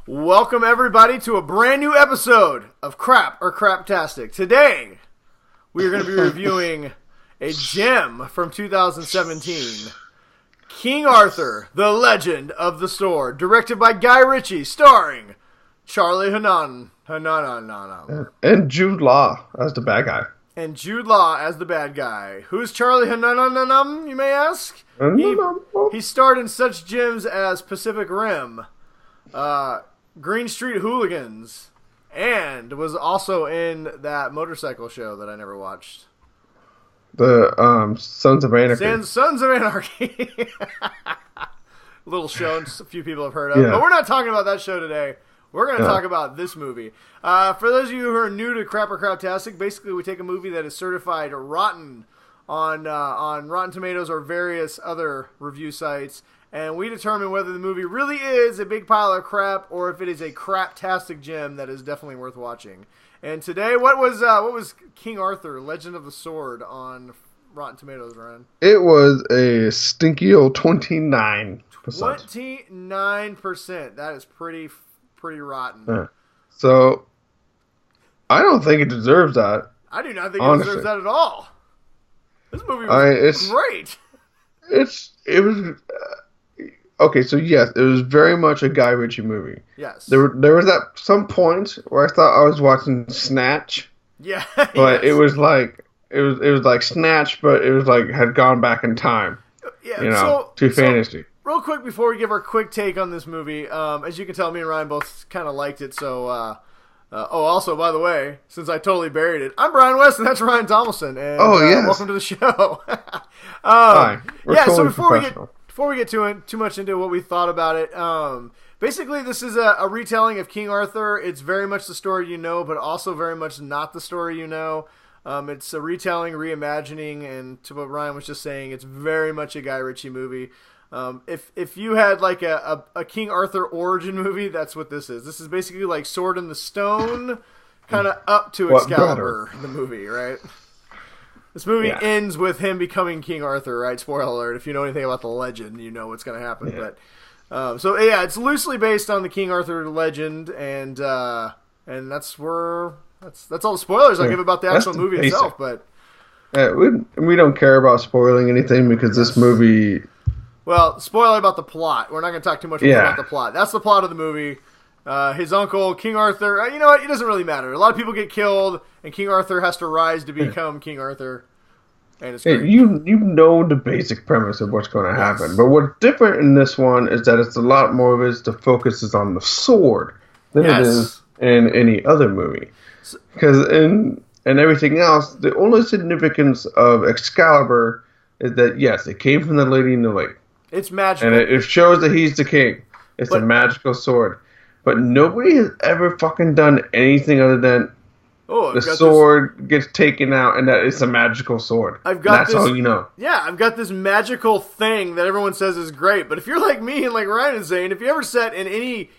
Welcome everybody to a brand new episode of Crap or Craptastic. Today, we are going to be reviewing a gem from 2017. King Arthur, the Legend of the Sword, directed by Guy Richie, starring Charlie Hunnam. And Jude Law as the bad guy. And Jude Law as the bad guy. Who's Charlie Hunnam, you may ask? He starred in such gems as Pacific Rim, Green Street Hooligans, and was also in that motorcycle show that I never watched. The Sons of Anarchy. Sons of Anarchy. Little show a few people have heard of. Yeah. But we're not talking about that show today. We're going to talk about this movie. For those of you who are new to Crap or Craptastic, basically we take a movie that is certified rotten on Rotten Tomatoes or various other review sites, and we determine whether the movie really is a big pile of crap or if it is a craptastic gem that is definitely worth watching. And today, what was King Arthur, Legend of the Sword on Rotten Tomatoes, Ryan? It was a stinky old 29%. 29%. That is pretty rotten. Yeah. So, I don't think it deserves that. I do not think it deserves that at all. This movie was great. It was... Okay, so yes, it was very much a Guy Ritchie movie. Yes. There was at some point where I thought I was watching Snatch. Yeah. But yes. it was like Snatch, but it was like had gone back in time. Yeah. To fantasy. Real quick before we give our quick take on this movie, as you can tell, me and Ryan both kind of liked it. So, also by the way, since I totally buried it, I'm Brian West and that's Ryan Tomlinson. And, yes. Welcome to the show. Hi. So before we get too much into what we thought about it, basically this is a retelling of King Arthur. It's very much the story you know, but also very much not the story you know. It's a retelling, reimagining, and to what Ryan was just saying, it's very much a Guy Ritchie movie. If you had like a King Arthur origin movie, that's what this is. This is basically like Sword in the Stone, kind of up to Excalibur, the movie, right? This movie ends with him becoming King Arthur, right? Spoiler alert. If you know anything about the legend, you know what's going to happen. Yeah. But it's loosely based on the King Arthur legend, and that's all the spoilers I'll give about the actual movie itself. But we don't care about spoiling anything because this movie. Well, spoiler about the plot. We're not going to talk too much about the plot. That's the plot of the movie. His uncle, King Arthur, you know what? It doesn't really matter. A lot of people get killed, and King Arthur has to rise to become King Arthur. And it's great. You know the basic premise of what's going to happen. But what's different in this one is that it's a lot more of the focus is on the sword than it is in any other movie. Because in everything else, the only significance of Excalibur is that, yes, it came from the Lady in the Lake. It's magical. And it shows that he's the king. It's a magical sword. But nobody has ever fucking done anything other than the sword gets taken out and that it's a magical sword. That's all you know. Yeah, I've got this magical thing that everyone says is great. But if you're like me and like Ryan is saying, if you ever sat in any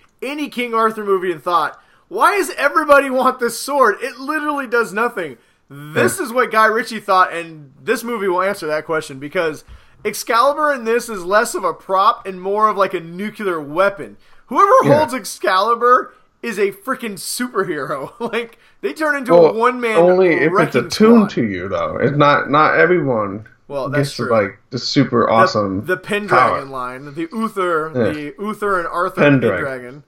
King Arthur movie and thought, why does everybody want this sword? It literally does nothing. This is what Guy Ritchie thought, and this movie will answer that question because Excalibur in this is less of a prop and more of like a nuclear weapon. Whoever holds Excalibur is a freaking superhero. Like, they turn into a one-man only if it's attuned squad. to you, though. It's not everyone. Well, that's true. Like the super awesome the Pendragon line, the Uther and Arthur Pendragon,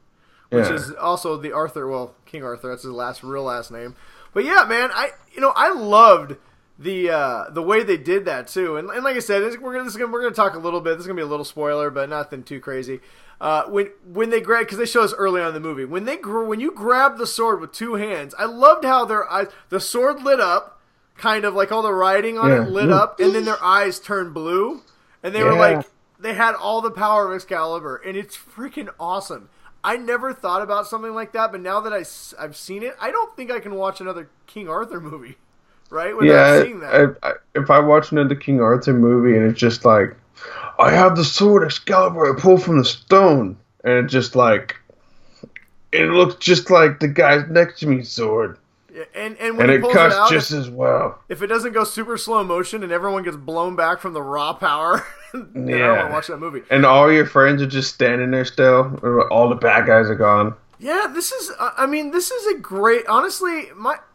which is also the Arthur. Well, King Arthur. That's his real last name. But yeah, man, I loved the way they did that too. And like I said, we're gonna talk a little bit. This is gonna be a little spoiler, but nothing too crazy. When they grab, because they show us early on in the movie, when you grab the sword with two hands, I loved how the sword lit up, kind of like all the writing on it lit up, and then their eyes turned blue, and they were like, they had all the power of Excalibur, and it's freaking awesome. I never thought about something like that, but now that I've seen it, I don't think I can watch another King Arthur movie, right? Without seeing that. If I watch another King Arthur movie and it's just like, I have the sword Excalibur I pulled from the stone, and it looks just like the guy's next to me's sword. Yeah, and when it cuts just as well. If it doesn't go super slow motion and everyone gets blown back from the raw power, then I don't want to watch that movie. And all your friends are just standing there still. All the bad guys are gone. Yeah, this is. I mean, this is a great. Honestly,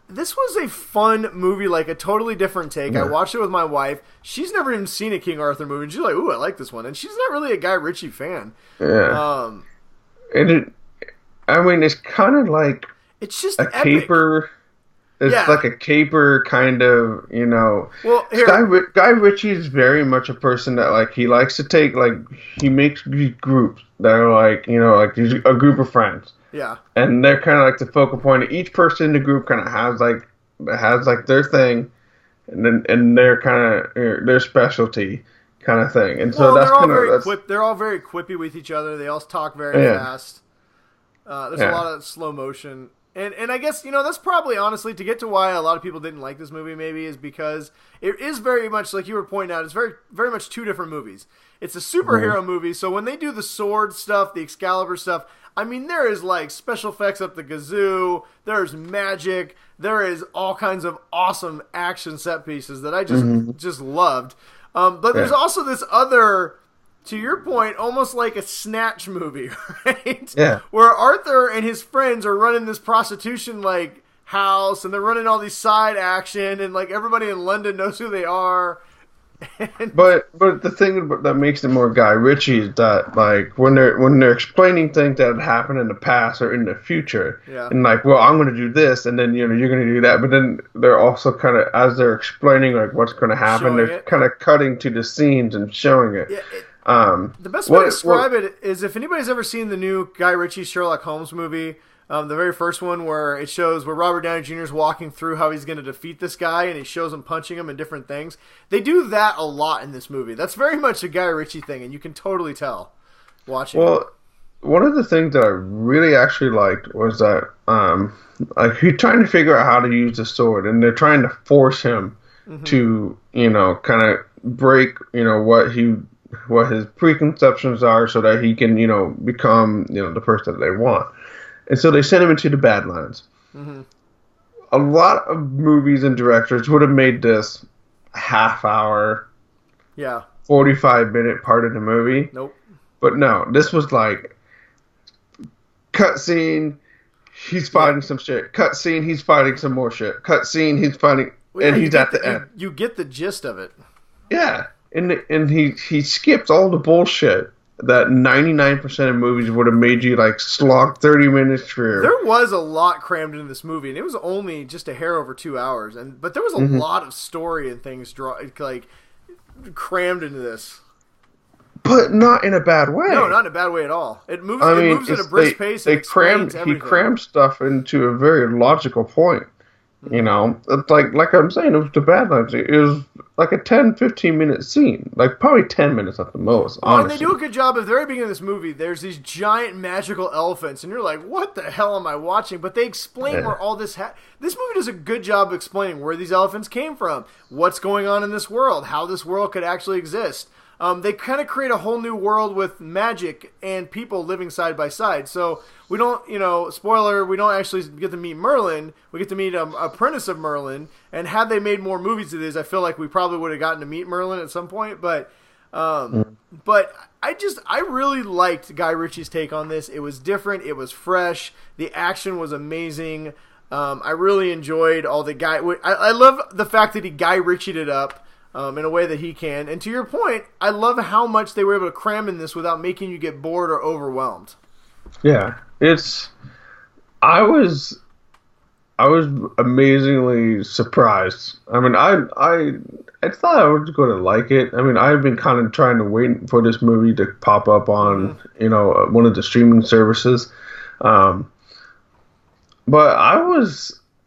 this was a fun movie, like a totally different take. Yeah. I watched it with my wife. She's never even seen a King Arthur movie, and she's like, "Ooh, I like this one." And she's not really a Guy Ritchie fan. Yeah. I mean, it's kind of like it's just a caper. It's like a caper kind of, you know. Well, Guy Ritchie is very much a person that, like, he likes to take, like, he makes these groups that are like, you know, like a group of friends. Yeah. And they're kind of like the focal point. Each person in the group kind of has their thing, and they're kind of their specialty kind of thing. And so that's kind of they're all very quippy with each other. They all talk very fast. There's a lot of slow motion. And I guess, you know, that's probably, honestly, to get to why a lot of people didn't like this movie, maybe, is because it is very much, like you were pointing out, it's very, very much two different movies. It's a superhero movie, so when they do the sword stuff, the Excalibur stuff, I mean, there is, like, special effects up the gazoo, there's magic, there is all kinds of awesome action set pieces that I just loved. But there's also this other... To your point, almost like a Snatch movie, right? Yeah. Where Arthur and his friends are running this prostitution like house, and they're running all these side action, and like everybody in London knows who they are. But the thing that makes it more Guy Ritchie is that, like, when they're explaining things that happened in the past or in the future, and like, well, I'm going to do this, and then, you know, you're going to do that, but then they're also kind of, as they're explaining like what's going to happen, they're kind of cutting to the scenes and showing it. Yeah, the best way to describe it is, if anybody's ever seen the new Guy Ritchie Sherlock Holmes movie, the very first one, where it shows where Robert Downey Jr. is walking through how he's going to defeat this guy, and he shows him punching him and different things. They do that a lot in this movie. That's very much a Guy Ritchie thing, and you can totally tell watching it. One of the things that I really actually liked was that like, he's trying to figure out how to use the sword, and they're trying to force him to, you know, kind of break, you know, what his preconceptions are, so that he can, you know, become, you know, the person that they want. And so they sent him into the Badlands. A lot of movies and directors would have made this half hour, 45-minute part of the movie. Nope. But no, this was like cutscene, he's fighting some shit. Cutscene, he's fighting some more shit. Cutscene, he's fighting, and he's at the end. You get the gist of it. Yeah. And he skips all the bullshit that 99% of movies would have made you, like, slog 30 minutes through. There was a lot crammed into this movie, and it was only just a hair over 2 hours. But there was a lot of story and things like crammed into this. But not in a bad way. No, not in a bad way at all. It moves at a brisk pace. He crammed stuff into a very logical point. You know, it's like I'm saying, it was the Badlands. It was like a 10-15 minute scene, like probably 10 minutes at the most. Honestly. And they do a good job. At the very beginning of this movie, there's these giant magical elephants, and you're like, "What the hell am I watching?" But they explain where all this. This movie does a good job of explaining where these elephants came from, what's going on in this world, how this world could actually exist. They kind of create a whole new world with magic and people living side by side. So we don't, you know, spoiler, we don't actually get to meet Merlin. We get to meet an apprentice of Merlin. And had they made more movies of this, I feel like we probably would have gotten to meet Merlin at some point. But I really liked Guy Ritchie's take on this. It was different. It was fresh. The action was amazing. I really enjoyed all the Guy. I love the fact that he Guy Ritchie'd it up. In a way that he can. And to your point, I love how much they were able to cram in this without making you get bored or overwhelmed. Yeah, I was amazingly surprised. I mean, I thought I was going to like it. I mean, I've been kind of trying to wait for this movie to pop up on, you know, one of the streaming services. But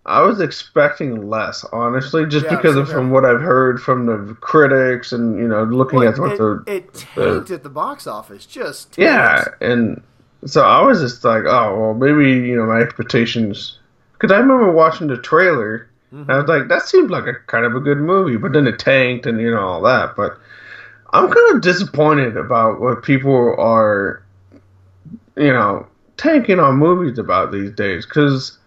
I was expecting less, honestly, just because from what I've heard from the critics and, you know, looking at what it tanked at the box office, just tanked. Yeah, and so I was just like, oh, well, maybe, you know, my expectations, because I remember watching the trailer, and I was like, that seemed like a kind of a good movie, but then it tanked and, you know, all that, but I'm kind of disappointed about what people are, you know, tanking on movies about these days, because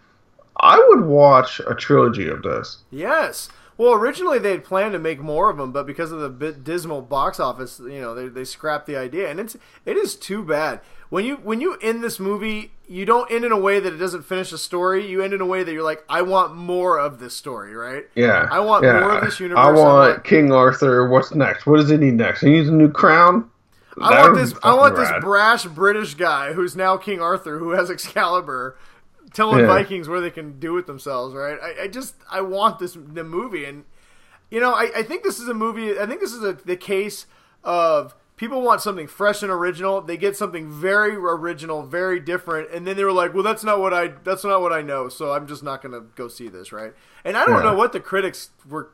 I would watch a trilogy of this. Yes. Well, originally they had planned to make more of them, but because of the dismal box office, they scrapped the idea, and it is too bad. When you end this movie, you don't end in a way that it doesn't finish a story. You end in a way that you're like, I want more of this story, right? Yeah. I want more of this universe. I want King Arthur. What's next? What does he need next? He needs a new crown? I want this brash British guy who's now King Arthur, who has Excalibur, telling Vikings where they can do it themselves, right? I want the movie, and I think this is a movie. I think this is the case of people want something fresh and original. They get something very original, very different, and then they were like, "Well, that's not what I know, so I'm just not going to go see this," right? And I don't know what the critics were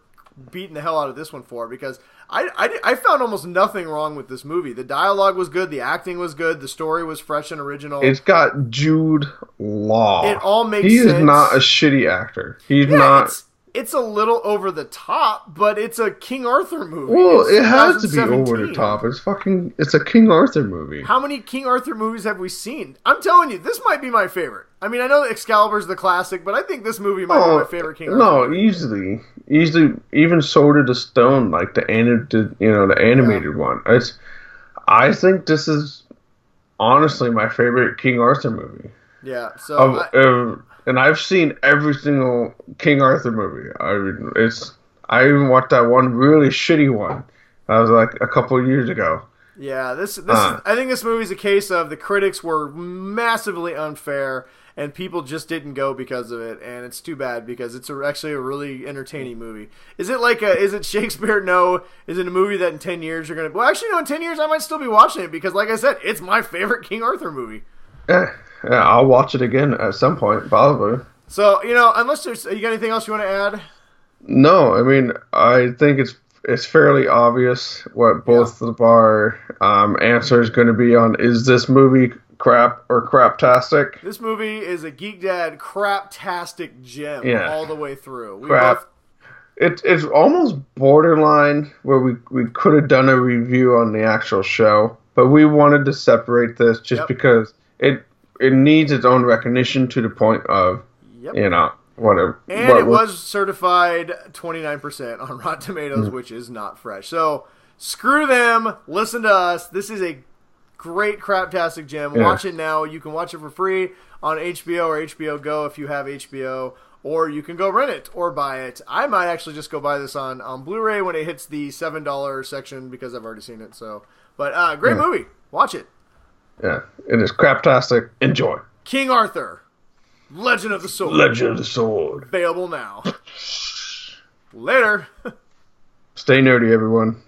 beating the hell out of this one for, because I found almost nothing wrong with this movie. The dialogue was good, the acting was good, the story was fresh and original. It's got Jude Law. It all makes sense. He is not a shitty actor. He's not. It's a little over the top, but it's a King Arthur movie. Well, it has to be over the top. It's a King Arthur movie. How many King Arthur movies have we seen? I'm telling you, this might be my favorite. I mean, I know Excalibur's the classic, but I think this movie might be my favorite King Arthur movie. Easily. Even Sword of the Stone, like the animated one. I think this is honestly my favorite King Arthur movie. Yeah. So. And I've seen every single King Arthur movie. I even watched that one really shitty one. That was like a couple of years ago. Yeah, I think this movie's a case of the critics were massively unfair, and people just didn't go because of it, and it's too bad because it's actually a really entertaining movie. Is it Shakespeare? No. Is it a movie that in 10 years you're gonna? Well, actually, no. In 10 years, I might still be watching it because, like I said, it's my favorite King Arthur movie. Yeah, I'll watch it again at some point, probably. So, unless you got anything else you want to add? No, I mean, I think it's fairly obvious what both of our answers going to be on. Is this movie crap or craptastic? This movie is a Geek Dad craptastic gem all the way through. It's almost borderline where we could have done a review on the actual show, but we wanted to separate this just because it needs its own recognition to the point of, whatever. And it was certified 29% on Rotten Tomatoes, which is not fresh. So, screw them. Listen to us. This is a great craptastic gem. Watch it now. You can watch it for free on HBO or HBO Go if you have HBO, or you can go rent it or buy it. I might actually just go buy this on Blu-ray when it hits the $7 section because I've already seen it. So, but great movie. Watch it. Yeah, it is craptastic. Enjoy. King Arthur, Legend of the Sword. Legend of the Sword. Available now. Later. Stay nerdy, everyone.